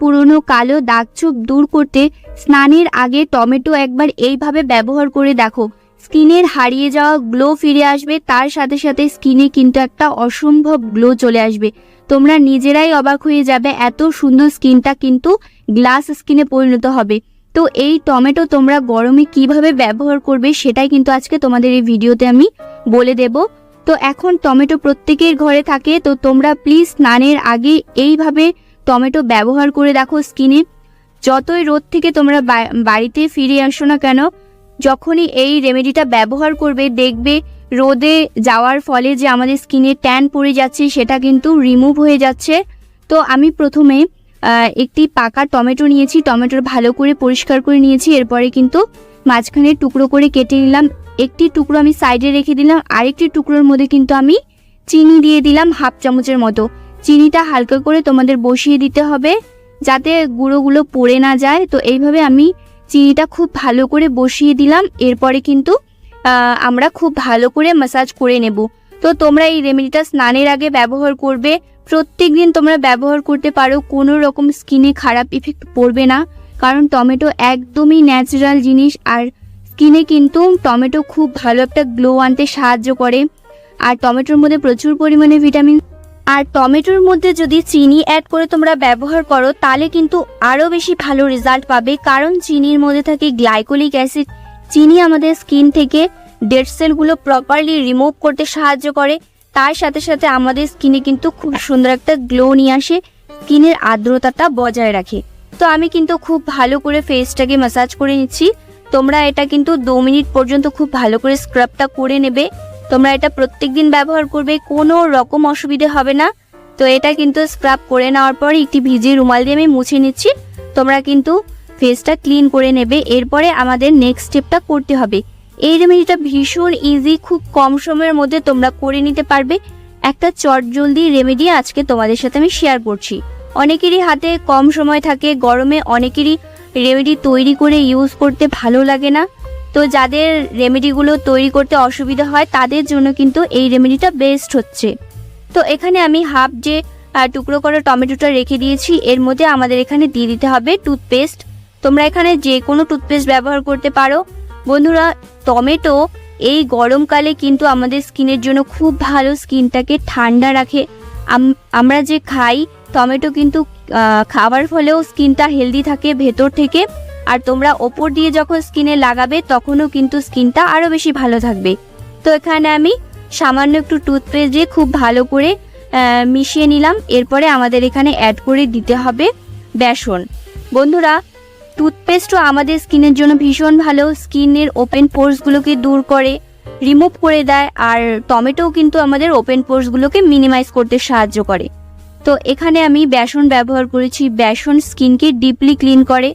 পুরনো কালো দাগছোপ দূর করতে স্নানের আগে টমেটো একবার এইভাবে ব্যবহার করে দেখো। স্কিনের হারিয়ে যাওয়া গ্লো ফিরে আসবে, তার সাথে সাথে স্কিনে কিন্তু একটা অসম্ভব গ্লো চলে আসবে। তোমরা নিজেরাই অবাক হয়ে যাবে, এত সুন্দর স্কিনটা কিন্তু গ্লাস স্কিনে পরিণত হবে। তো এই টমেটো তোমরা গরমে কিভাবে ব্যবহার করবে সেটাই কিন্তু আজকে তোমাদের এই ভিডিওতে আমি বলে দেব। তো এখন টমেটো প্রত্যেকের ঘরে থাকে, তো তোমরা প্লিজ স্নানের আগে এইভাবে টমেটো ব্যবহার করে দেখো স্কিনে। যতই রোদ থেকে তোমরা বাড়িতে ফিরে আসো না কেন, যখনই এই রেমেডিটা ব্যবহার করবে দেখবে রোদে যাওয়ার ফলে যে আমাদের স্কিনে ট্যান পড়ে যাচ্ছে সেটা কিন্তু রিমুভ হয়ে যাচ্ছে। তো আমি প্রথমে একটি পাকা টমেটো নিয়েছি, টমেটোর ভালো করে পরিষ্কার করে নিয়েছি। এরপরে কিন্তু মাঝখানে টুকরো করে কেটে নিলাম। একটি টুকরো আমি সাইডে রেখে দিলাম, আরেকটি টুকরোর মধ্যে কিন্তু আমি চিনি দিয়ে দিলাম হাফ চামচের মতো। চিনিটা হালকা করে তোমাদের বসিয়ে দিতে হবে যাতে গুঁড়োগুলো পড়ে না যায়। তো এইভাবে আমি চিনিটা খুব ভালো করে বসিয়ে দিলাম। এরপরে কিন্তু আমরা খুব ভালো করে ম্যাসাজ করে নেব। তো তোমরা এই রেমেডিটা স্নানের আগে ব্যবহার করবে, প্রত্যেক দিন তোমরা ব্যবহার করতে পারো, কোনো রকম স্কিনে খারাপ ইফেক্ট পড়বে না, কারণ টমেটো একদমই ন্যাচারাল জিনিস। আর স্কিনে কিন্তু টমেটো খুব ভালো একটা গ্লো আনতে সাহায্য করে। আর টমেটোর মধ্যে প্রচুর পরিমাণে ভিটামিন, আর টমেটোর মধ্যে যদি চিনি অ্যাড করে তোমরা ব্যবহার করো তাহলে কিন্তু আরও বেশি ভালো রেজাল্ট পাবে, কারণ চিনির মধ্যে থাকে গ্লাইকোলিক অ্যাসিড। চিনি আমাদের স্কিন থেকে ডেড সেলগুলো প্রপারলি রিমুভ করতে সাহায্য করে, তার সাথে সাথে আমাদের স্কিনে কিন্তু খুব সুন্দর একটা গ্লো নিয়ে আসে, স্কিনের আর্দ্রতাটা বজায় রাখে। তো আমি কিন্তু খুব ভালো করে ফেসটাকে ম্যাসাজ করে নিচ্ছি। তোমরা এটা কিন্তু 2 মিনিট পর্যন্ত খুব ভালো করে স্ক্রাবটা করে নেবে। তোমরা এটা প্রত্যেক দিন ব্যবহার করবে, কোনো রকম অসুবিধে হবে না। তো এটা কিন্তু স্ক্রাব করে নেওয়ার পর একটি ভিজে রুমাল দিয়ে আমি মুছে নিচ্ছি। তোমরা কিন্তু ফেসটা ক্লিন করে নেবে। এরপরে আমাদের নেক্সট স্টেপটা করতে হবে। এই রেমেডিটা ভীষণ ইজি, খুব কম সময়ের মধ্যে তোমরা করে নিতে পারবে। একটা চটজলদি রেমেডি আজকে তোমাদের সাথে আমি শেয়ার করছি। অনেকেরই হাতে কম সময় থাকে, গরমে অনেকেরই রেমেডি তৈরি করে ইউজ করতে ভালো লাগে না। তো যাদের রেমেডিগুলো তৈরি করতে অসুবিধা হয় তাদের জন্য কিন্তু এই রেমেডিটা বেস্ট হচ্ছে। তো এখানে আমি হাফ যে টুকরো করা টমেটোটা রেখে দিয়েছি, এর মধ্যে আমাদের এখানে দিয়ে দিতে হবে টুথপেস্ট। তোমরা এখানে যে কোনো টুথপেস্ট ব্যবহার করতে পারো। বন্ধুরা, টমেটো এই গরমকালে কিন্তু আমাদের স্কিনের জন্য খুব ভালো, স্কিনটাকে ঠান্ডা রাখে। আমরা যে খাই টমেটো কিন্তু খাবার ফলেও স্কিনটা হেলদি থাকে ভেতর থেকে, আর তোমরা ওপর দিয়ে যখন স্কিনে লাগাবে তখনও কিন্তু স্কিনটা আরও বেশি ভালো থাকবে। তো এখানে আমি সামান্য একটু টুথপেস্ট দিয়ে খুব ভালো করে মিশিয়ে নিলাম। এরপরে আমাদের এখানে অ্যাড করে দিতে হবে বেসন। বন্ধুরা, টুথপেস্টও আমাদের স্কিনের জন্য ভীষণ ভালো, স্কিনের ওপেন পোর্সগুলোকে দূর করে, রিমুভ করে দেয়। আর টমেটোও কিন্তু আমাদের ওপেন পোর্সগুলোকে মিনিমাইজ করতে সাহায্য করে। তো এখানে আমি বেসন ব্যবহার করেছি। বেসন স্কিনকে ডিপলি ক্লিন করে,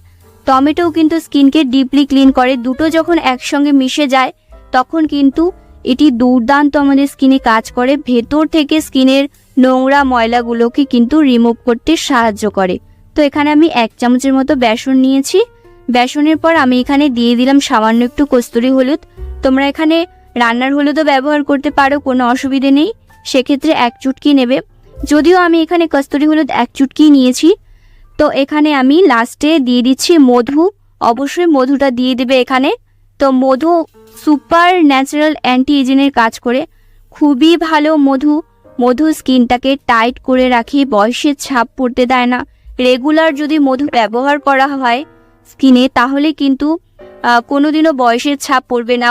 টমেটোও কিন্তু স্কিনকে ডিপলি ক্লিন করে। দুটো যখন একসঙ্গে মিশে যায় তখন কিন্তু এটি দুর্দান্ত আমাদের স্কিনে কাজ করে, ভেতর থেকে স্কিনের নোংরা ময়লাগুলোকে কিন্তু রিমুভ করতে সাহায্য করে। তো এখানে আমি 1 চামচের মতো বেসন নিয়েছি। বেসনের পর আমি এখানে দিয়ে দিলাম সামান্য একটু কস্তুরি হলুদ। তোমরা এখানে রান্নার হলুদও ব্যবহার করতে পারো, কোনো অসুবিধে নেই। সেক্ষেত্রে 1 চুটকি নেবে, যদিও আমি এখানে কস্তুরি হলুদ 1 চুটকি নিয়েছি। তো এখানে আমি লাস্টে দিয়ে দিচ্ছি মধু। অবশ্যই মধুটা দিয়ে দেবে এখানে। তো মধু সুপার ন্যাচারাল অ্যান্টি এজিংয়ের কাজ করে, খুবই ভালো মধু। মধু স্কিনটাকে টাইট করে রাখে, বয়সের ছাপ পড়তে দেয় না। রেগুলার যদি মধু ব্যবহার করা হয় স্কিনে তাহলে কিন্তু কোনোদিনও বয়সের ছাপ পড়বে না,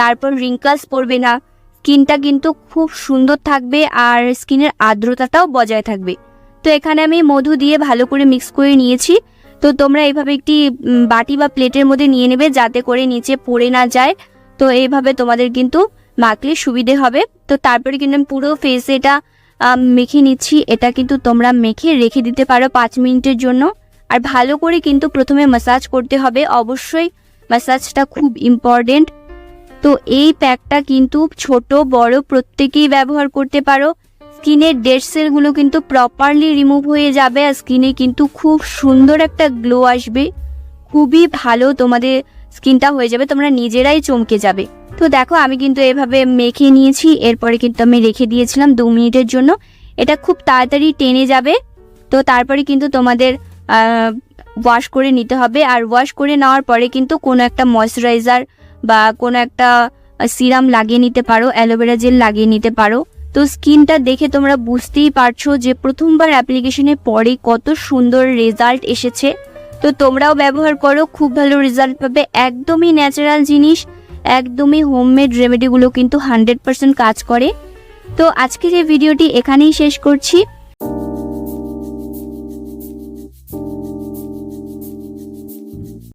তারপর রিঙ্কলস পড়বে না। স্কিনটা কিন্তু খুব সুন্দর থাকবে আর স্কিনের আর্দ্রতাটাও বজায় থাকবে। তো এখানে আমি মধু দিয়ে ভালো করে মিক্স করে নিয়েছি। তো তোমরা এইভাবে একটি বাটি বা প্লেটের মধ্যে নিয়ে নেবে যাতে করে নিচে পড়ে না যায়। তো এইভাবে তোমাদের কিন্তু মাখলে সুবিধে হবে। তো তারপরে কিন্তু আমি পুরো ফেসে এটা মেখে নিচ্ছি। এটা কিন্তু তোমরা মেখে রেখে দিতে পারো 5 মিনিটের জন্য। আর ভালো করে কিন্তু প্রথমে ম্যাসাজ করতে হবে, অবশ্যই ম্যাসাজটা খুব ইম্পর্টেন্ট। তো এই প্যাকটা কিন্তু ছোট বড় প্রত্যেকেই ব্যবহার করতে পারো। স্কিনের ডেড সেলগুলো কিন্তু প্রপারলি রিমুভ হয়ে যাবে, আর স্কিনে কিন্তু খুব সুন্দর একটা গ্লো আসবে। খুবই ভালো তোমাদের স্কিনটা হয়ে যাবে, তোমরা নিজেরাই চমকে যাবে। তো দেখো আমি কিন্তু এভাবে মেখে নিয়েছি। এরপরে কিন্তু আমি রেখে দিয়েছিলাম 2 মিনিটের জন্য। এটা খুব তাড়াতাড়ি টেনে যাবে। তো তারপরে কিন্তু তোমাদের ওয়াশ করে নিতে হবে। আর ওয়াশ করে নেওয়ার পরে কিন্তু কোনো একটা ময়শ্চারাইজার বা কোনো একটা সিরাম লাগিয়ে নিতে পারো, অ্যালোভেরা জেল লাগিয়ে নিতে পারো। তো স্কিনটা দেখে তোমরা বুঝতেই পারছো যে প্রথমবার অ্যাপ্লিকেশনের পরে কত সুন্দর রেজাল্ট এসেছে। তো তোমরাও ব্যবহার করো, খুব ভালো রেজাল্ট পাবে। একদমই ন্যাচারাল জিনিস, একদমই হোমমেড রেমেডিগুলো কিন্তু 100% কাজ করে। তো আজকের এই ভিডিওটি এখানেই শেষ করছি।